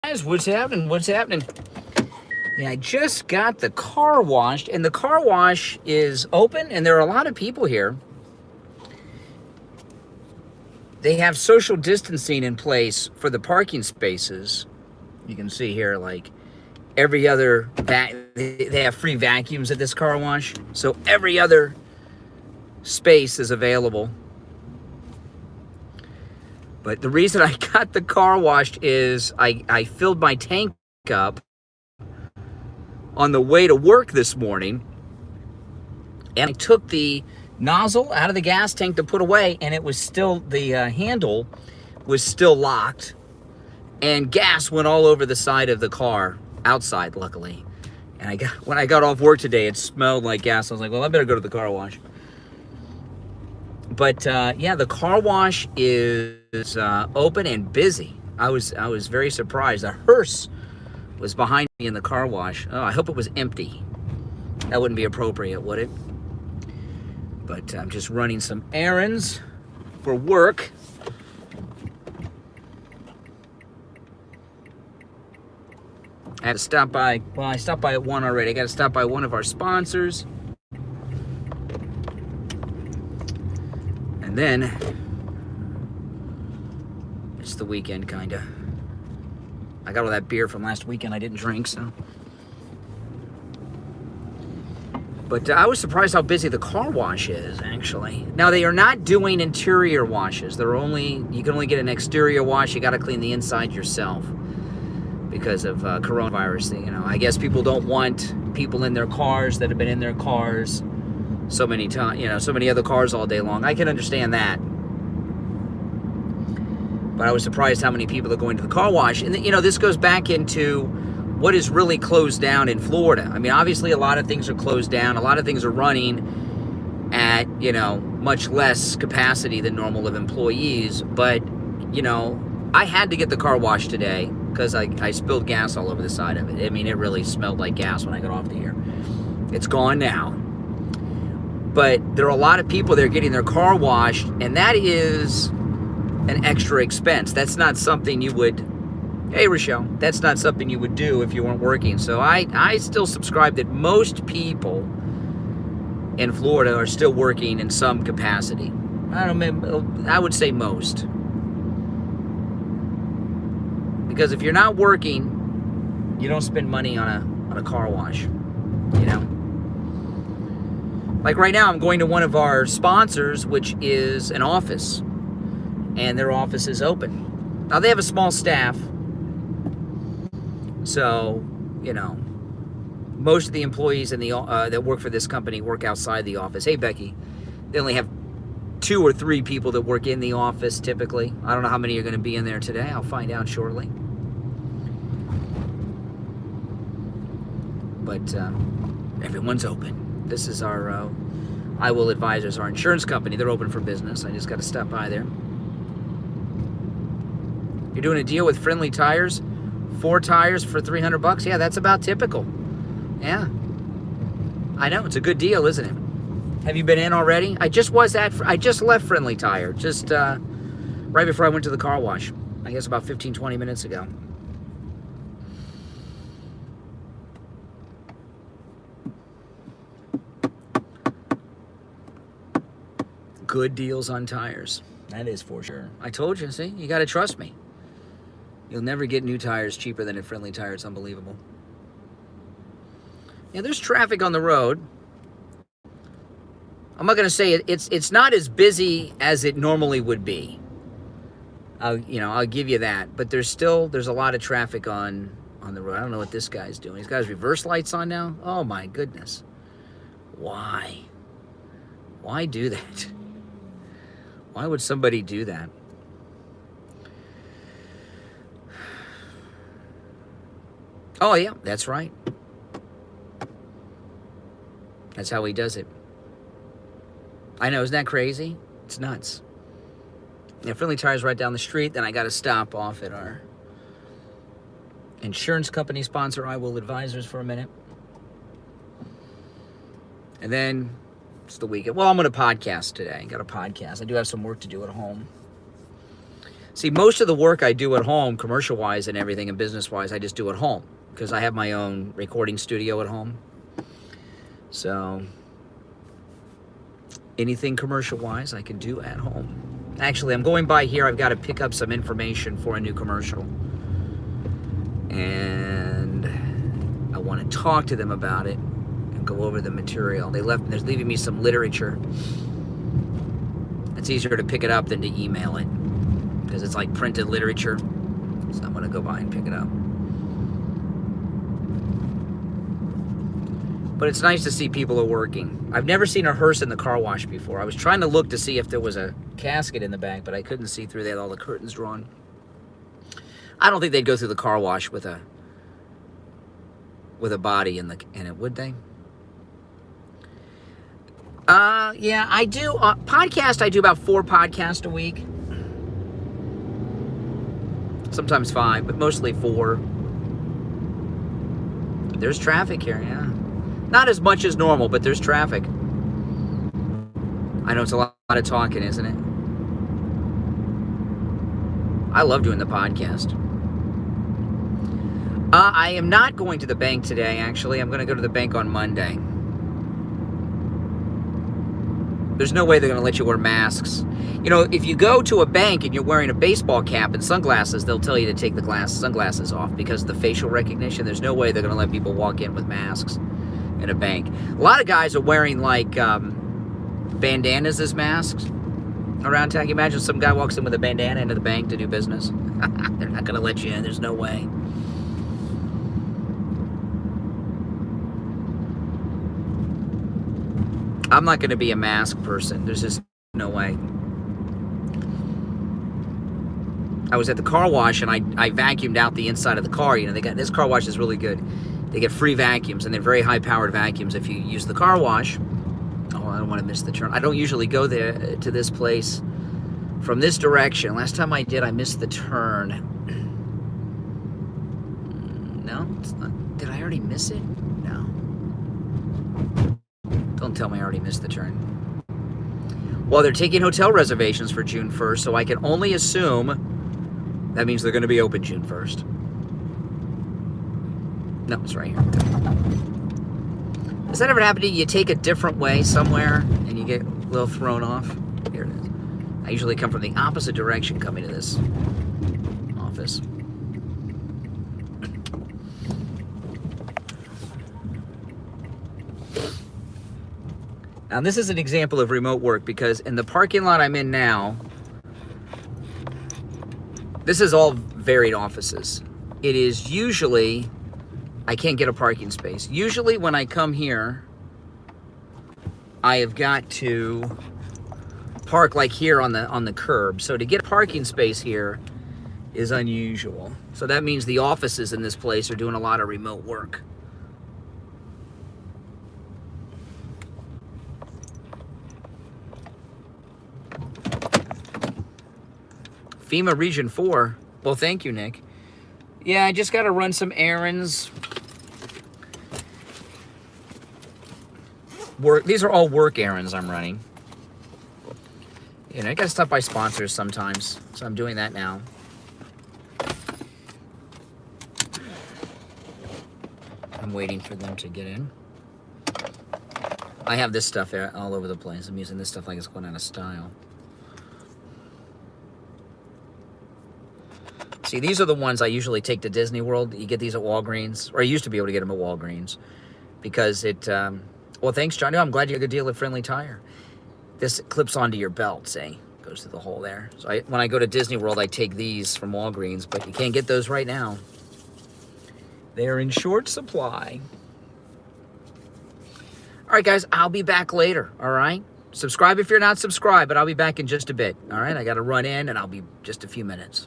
Guys, what's happening? What's happening? Yeah, I just got the car washed, and the car wash is open, and there are a lot of people here. They have social distancing in place for the parking spaces. You can see here, like every other they have free vacuums at this car wash, so every other space is available. But the reason I got the car washed is I filled my tank up on the way to work this morning, and I took the nozzle out of the gas tank to put away, and it was still, the handle was still locked, and gas went all over the side of the car, outside, luckily. And when I got off work today, it smelled like gas. I was like, well, I better go to the car wash. But yeah, the car wash is open and busy. I was very surprised. A hearse was behind me in the car wash. Oh, I hope it was empty. That wouldn't be appropriate, would it? But I'm just running some errands for work. I had to stop by, well, I stopped by at one already. I got to stop by one of our sponsors. And then, it's the weekend, kind of. I got all that beer from last weekend I didn't drink, so. But I was surprised how busy the car wash is, actually. Now, they are not doing interior washes. You can only get an exterior wash. You got to clean the inside yourself because of coronavirus. You know, I guess people don't want people in their cars that have been in their cars so many times, so many other cars all day long. I can understand that. But I was surprised how many people are going to the car wash. And, this goes back into what is really closed down in Florida. I mean, obviously, a lot of things are closed down. A lot of things are running at, much less capacity than normal of employees. But, I had to get the car washed today because I spilled gas all over the side of it. I mean, it really smelled like gas when I got off the air. It's gone now. But there are a lot of people that are getting their car washed, and that is an extra expense. That's not something you would, hey, Rochelle, that's not something you would do if you weren't working. So I still subscribe that most people in Florida are still working in some capacity. I would say most. Because if you're not working, you don't spend money on a car wash, Like right now, I'm going to one of our sponsors, which is an office, and their office is open. Now, they have a small staff, so, most of the employees in the that work for this company work outside the office. Hey, Becky, they only have 2 or 3 people that work in the office typically. I don't know how many are going to be in there today. I'll find out shortly. But everyone's open. This is our I Will Advisors, our insurance company. They're open for business. I just got to stop by there. You're doing a deal with Friendly Tires, 4 tires for $300. Yeah, that's about typical. Yeah, I know, it's a good deal, isn't it? Have you been in already? I just left Friendly Tire just right before I went to the car wash. I guess about 15-20 minutes ago. Good deals on tires. That is for sure. I told you, see? You got to trust me. You'll never get new tires cheaper than at Friendly Tire. It's unbelievable. Yeah, there's traffic on the road. I'm not going to say it's not as busy as it normally would be. I'll give you that. But there's a lot of traffic on the road. I don't know what this guy's doing. He's got his reverse lights on now. Oh, my goodness. Why? Why do that? Why would somebody do that? Oh, yeah, that's right. That's how he does it. I know, isn't that crazy? It's nuts. Yeah, Friendly Tire's right down the street. Then I got to stop off at our insurance company sponsor, I Will Advisors, for a minute. And then it's the weekend. Well, I'm going to podcast today. I got a podcast. I do have some work to do at home. See, most of the work I do at home, commercial-wise and everything, and business-wise, I just do at home because I have my own recording studio at home. So anything commercial-wise I can do at home. Actually, I'm going by here. I've got to pick up some information for a new commercial. And I want to talk to them about it and go over the material. They're leaving me some literature. It's easier to pick it up than to email it because it's like printed literature. So I'm going to go by and pick it up. But it's nice to see people are working. I've never seen a hearse in the car wash before. I was trying to look to see if there was a casket in the back, but I couldn't see through. They had all the curtains drawn. I don't think they'd go through the car wash with a body in it, would they? Yeah, I do. Podcast, I do about 4 podcasts a week. Sometimes 5, but mostly 4. There's traffic here, yeah. Not as much as normal, but there's traffic. I know it's a lot of talking, isn't it? I love doing the podcast. I am not going to the bank today, actually. I'm going to go to the bank on Monday. There's no way they're going to let you wear masks. You know, if you go to a bank and you're wearing a baseball cap and sunglasses, they'll tell you to take the sunglasses off because of the facial recognition. There's no way they're going to let people walk in with masks in a bank. A lot of guys are wearing, like, bandanas as masks around town. Can you imagine some guy walks in with a bandana into the bank to do business? They're not going to let you in. There's no way. I'm not going to be a mask person. There's just no way. I was at the car wash and I vacuumed out the inside of the car. You know, this car wash is really good. They get free vacuums and they're very high-powered vacuums if you use the car wash. Oh, I don't want to miss the turn. I don't usually go there to this place from this direction. Last time I did, I missed the turn. No, it's not. Did I already miss it? No. Don't tell me I already missed the turn. Well, they're taking hotel reservations for June 1st, so I can only assume that means they're going to be open June 1st. No, it's right here. Does that ever happen to you? You take a different way somewhere and you get a little thrown off? Here it is. I usually come from the opposite direction coming to this office. Now, this is an example of remote work because in the parking lot I'm in now, this is all varied offices. It is usually, I can't get a parking space. Usually when I come here, I have got to park like here on the curb. So to get a parking space here is unusual. So that means the offices in this place are doing a lot of remote work. FEMA Region 4. Well, thank you, Nick. Yeah, I just got to run some errands. These are all work errands I'm running. You know, I got to stop by sponsors sometimes, so I'm doing that now. I'm waiting for them to get in. I have this stuff all over the place. I'm using this stuff like it's going out of style. See, these are the ones I usually take to Disney World. You get these at Walgreens, or I used to be able to get them at Walgreens, because it, well, thanks, Johnny. I'm glad you got a good deal at Friendly Tire. This clips onto your belt, see? Goes through the hole there. So when I go to Disney World, I take these from Walgreens, but you can't get those right now. They are in short supply. All right, guys, I'll be back later, all right? Subscribe if you're not subscribed, but I'll be back in just a bit, all right? I got to run in, and I'll be just a few minutes.